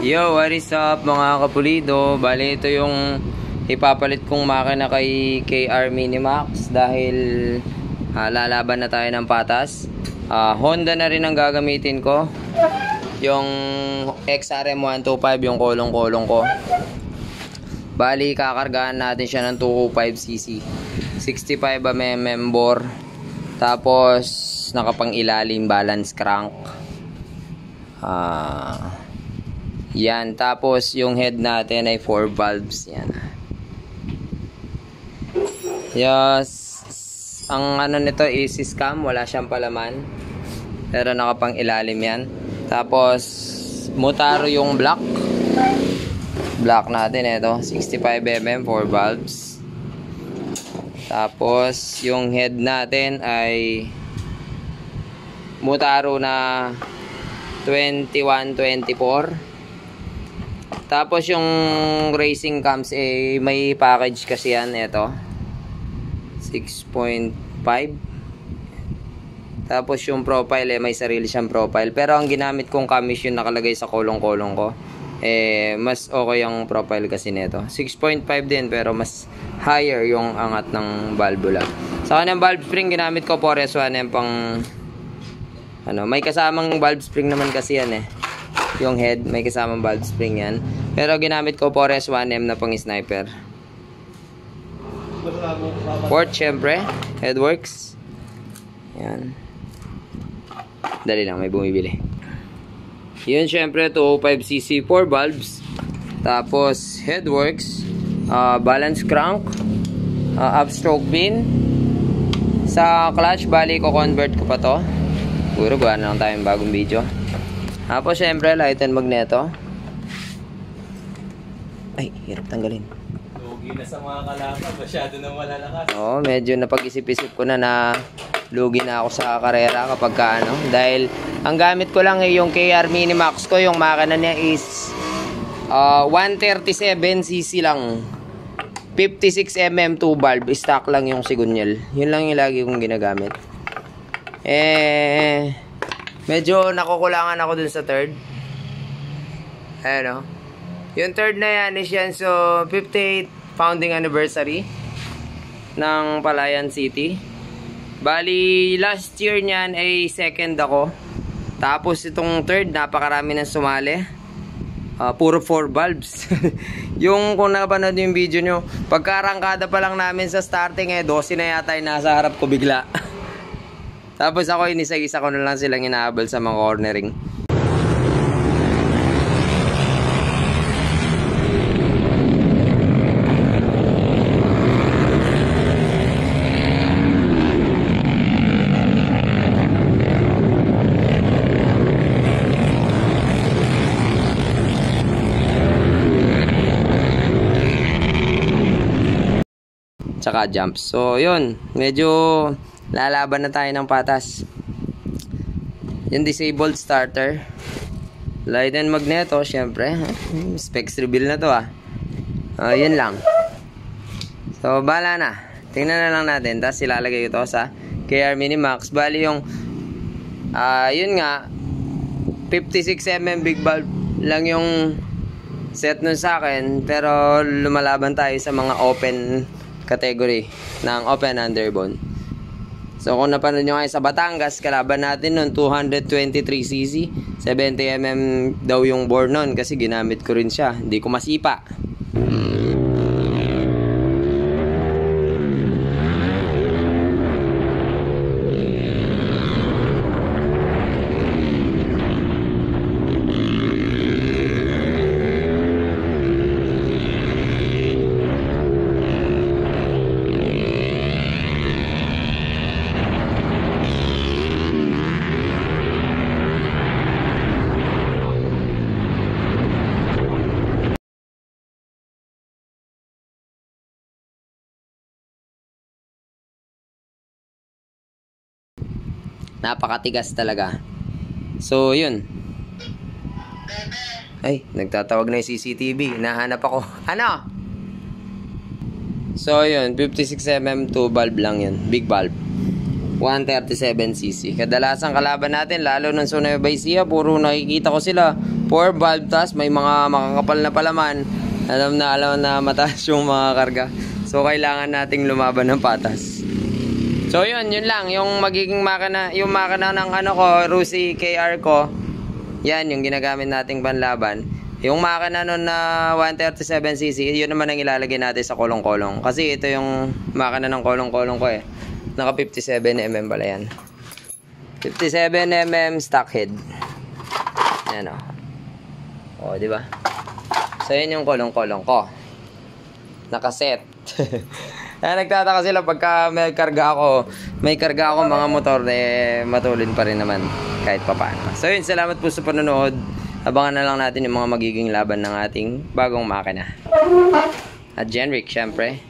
Yo, what is up mga kapulido? Bali ito yung ipapalit kong makina kay KR Minimax dahil lalaban na tayo ng patas. Honda na rin ang gagamitin ko. Yung XRM 125 yung kolong-kolong ko. Bali kakargahan natin siya ng 205cc. 65mm bore. Tapos nakapang ilalim balance crank. Yan, tapos yung head natin ay 4 valves yan. Yes, ang ano nito is scam, wala siyang palaman. Pero nakapang ilalim yan. Tapos Motaro yung block. Block natin ito, 65mm 4 valves. Tapos yung head natin ay Motaro na 21-24. Tapos yung racing cams may package kasi yan, ito 6.5. Tapos yung profile may sarili siyang profile, pero ang ginamit kong cam is yung nakalagay sa kolong-kolong ko. Mas okay yung profile kasi nito. 6.5 din, pero mas higher yung angat ng valvula. Sa kanyang valve spring ginamit ko 4S1M pang may kasamang valve spring naman kasi yan yung head, may kasamang valve spring yan. Pero ginamit ko 4S1M na pang sniper. Port syempre, headworks. Yan. Dali lang, may bumibili. Yun syempre, 205cc 4 valves. Tapos headworks, balance crank, upstroke pin. Sa clutch, bali ko convert ko pa to. Puro gawa na lang tayong bagong video. Tapos syempre light and magneto. Ay, hirap tanggalin. Lugi na sa mga kalaban, masyado nang malalakas. Oo, medyo napag-isip-isip ko na lugi na ako sa karera kapag dahil ang gamit ko lang yung KR Minimax ko, yung makina niya is 137cc lang. 56mm 2 valve, stock lang yung sigunyal. Yun lang yung lagi kong ginagamit. Medyo nakukulangan ako dun sa third. Ayan o. Yung third na yan is yan. So, 58th founding anniversary ng Palayan City. Bali, last year niyan ay second ako. Tapos itong third, napakarami nang sumali. Puro 4 valves. Yung kung napanood yung video nyo, pagkarangkada pa lang namin sa starting 12 na yata yung nasa harap ko bigla. Tapos ako inisa-isa ko na lang silang inaabol sa mga cornering. Tsaka jumps. So yun, medyo lalaban na tayo ng patas. Yung disabled starter, light and magneto syempre. Specs reveal na to yun lang. So bala na, tingnan na lang natin. Tapos ilalagay ko to sa KR Minimax. Bali yung yun nga 56mm big valve lang yung set nun sa akin, pero lumalaban tayo sa mga open category ng open underbone. So kung napanood nyo kayo sa Batangas, kalaban natin nun 223cc, 70mm daw yung bore nun kasi ginamit ko rin siya, hindi ko masipa. Napakatigas talaga. So yun. Ay, nagtatawag na yung CCTV. Nahanap ako. Ano? So yun, 56mm 2 valve lang yun. Big valve. 137cc. Kadalasan kalaban natin, lalo ng Nueva Ecija, puro nakikita ko sila 4 valve, tas may mga makakapal na palaman. Alam na mataas yung mga karga. So kailangan nating lumaban ng patas. So yun lang yung magiging makina, yung makina ng ano ko, Rusi KR ko. Yan yung ginagamit nating panlaban. Yung makina nun na 137cc, yun naman ang ilalagay natin sa kolong-kolong. Kasi ito yung makina ng kolong-kolong ko eh. Naka 57mm pala yan. 57mm stock head. Yan o. O, di ba? So, yun yung kolong-kolong ko. Nakaset. Nagtataka sila pagka may karga ako mga motor, eh, matulin pa rin naman kahit papaano. So, yun. Salamat po sa panonood. Abangan na lang natin yung mga magiging laban ng ating bagong makina. At Genric, syempre.